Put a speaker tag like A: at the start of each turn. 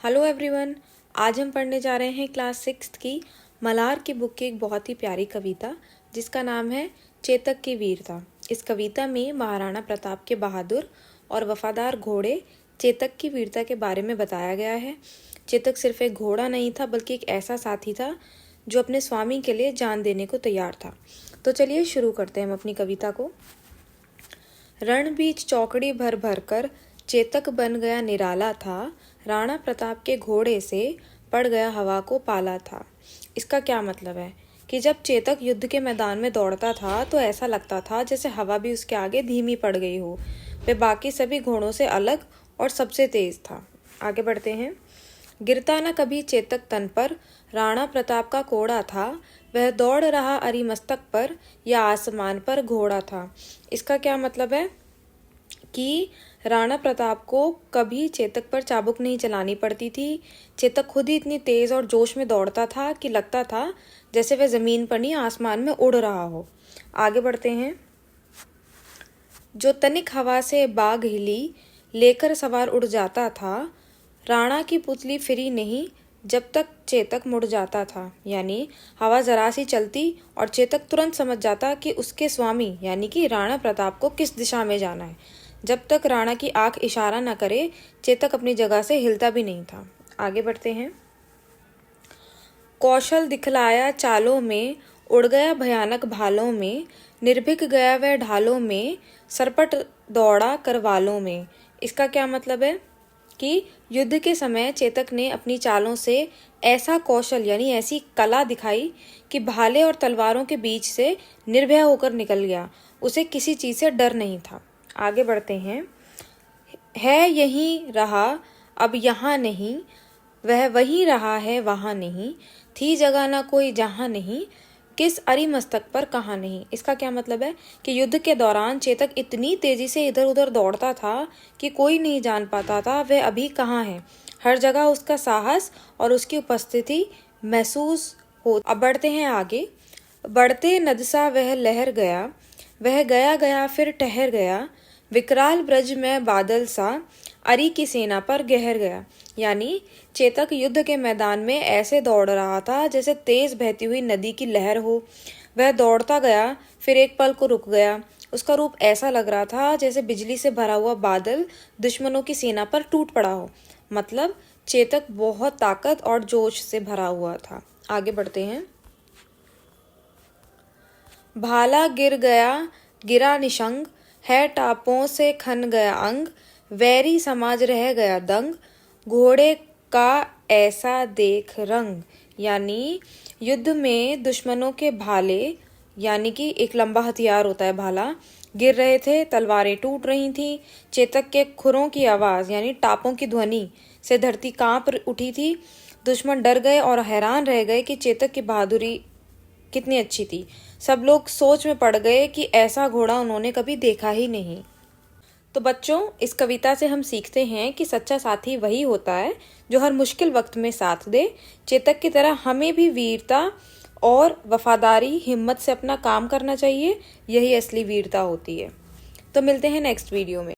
A: Hello everyone, आज हम पढ़ने जा रहे हैं क्लास 6 की मल्हार की बुक की एक बहुत ही प्यारी कविता जिसका नाम है चेतक की वीरता। इस कविता में महाराणा प्रताप के बहादुर और वफादार घोड़े चेतक की वीरता के बारे में बताया गया है। चेतक सिर्फ एक घोड़ा नहीं था बल्कि एक ऐसा साथी था जो अपने स्वामी के लिए जान देने को तैयार था। तो चलिए शुरू करते हैं हम अपनी कविता को। रण बीच चौकड़ी भर भर कर चेतक बन गया निराला था, राणा प्रताप के घोड़े से पड़ गया हवा को पाला था। इसका क्या मतलब है कि जब चेतक युद्ध के मैदान में दौड़ता था तो ऐसा लगता था जैसे हवा भी उसके आगे धीमी पड़ गई हो। वह बाकी सभी घोड़ों से अलग और सबसे तेज था। आगे बढ़ते हैं। गिरता न कभी चेतक तन पर, राणा प्रताप का कोड़ा था, वह दौड़ रहा अरिमस्तक पर या आसमान पर घोड़ा था। इसका क्या मतलब है कि राणा प्रताप को कभी चेतक पर चाबुक नहीं चलानी पड़ती थी। चेतक खुद ही इतनी तेज और जोश में दौड़ता था कि लगता था जैसे वह जमीन पर नहीं आसमान में उड़ रहा हो। आगे बढ़ते हैं। जो तनिक हवा से बाग हिली लेकर सवार उड़ जाता था, राणा की पुतली फिरी नहीं जब तक चेतक मुड़ जाता था। यानी हवा जरा सी चलती और चेतक तुरंत समझ जाता कि उसके स्वामी यानी कि राणा प्रताप को किस दिशा में जाना है। जब तक राणा की आंख इशारा न करे चेतक अपनी जगह से हिलता भी नहीं था। आगे बढ़ते हैं। कौशल दिखलाया चालों में, उड़ गया भयानक भालों में, निर्भीक गया वह ढालों में, सरपट दौड़ा करवालों में। इसका क्या मतलब है कि युद्ध के समय चेतक ने अपनी चालों से ऐसा कौशल यानी ऐसी कला दिखाई कि भाले और तलवारों के बीच से निर्भय होकर निकल गया। उसे किसी चीज से डर नहीं था। आगे बढ़ते हैं। है यहीं रहा अब यहाँ नहीं, वह वहीं रहा है वहाँ नहीं, थी जगह ना कोई जहाँ नहीं, किस अरिमस्तक पर कहाँ नहीं। इसका क्या मतलब है कि युद्ध के दौरान चेतक इतनी तेजी से इधर उधर दौड़ता था कि कोई नहीं जान पाता था वह अभी कहाँ है। हर जगह उसका साहस और उसकी उपस्थिति महसूस हो। अब बढ़ते हैं आगे। बढ़ते नदसा वह लहर गया, वह गया गया फिर ठहर गया, विकराल ब्रज में बादल सा, अरी की सेना पर गहर गया। यानी चेतक युद्ध के मैदान में ऐसे दौड़ रहा था जैसे तेज बहती हुई नदी की लहर हो। वह दौड़ता गया फिर एक पल को रुक गया। उसका रूप ऐसा लग रहा था जैसे बिजली से भरा हुआ बादल दुश्मनों की सेना पर टूट पड़ा हो। मतलब चेतक बहुत ताकत और जोश से भरा हुआ था। आगे बढ़ते हैं। भाला गिर गया गिरा निशंग, है टापों से खन गया अंग, वैरी समाज रह गया दंग, घोड़े का ऐसा देख रंग। यानी युद्ध में दुश्मनों के भाले यानी कि एक लंबा हथियार होता है भाला, गिर रहे थे, तलवारें टूट रही थी। चेतक के खुरों की आवाज यानी टापों की ध्वनि से धरती कांप उठी थी। दुश्मन डर गए और हैरान रह गए कि चेतक की बहादुरी कितनी अच्छी थी। सब लोग सोच में पड़ गए कि ऐसा घोड़ा उन्होंने कभी देखा ही नहीं। तो बच्चों, इस कविता से हम सीखते हैं कि सच्चा साथी वही होता है जो हर मुश्किल वक्त में साथ दे। चेतक की तरह हमें भी वीरता और वफादारी हिम्मत से अपना काम करना चाहिए। यही असली वीरता होती है। तो मिलते हैं नेक्स्ट वीडियो में।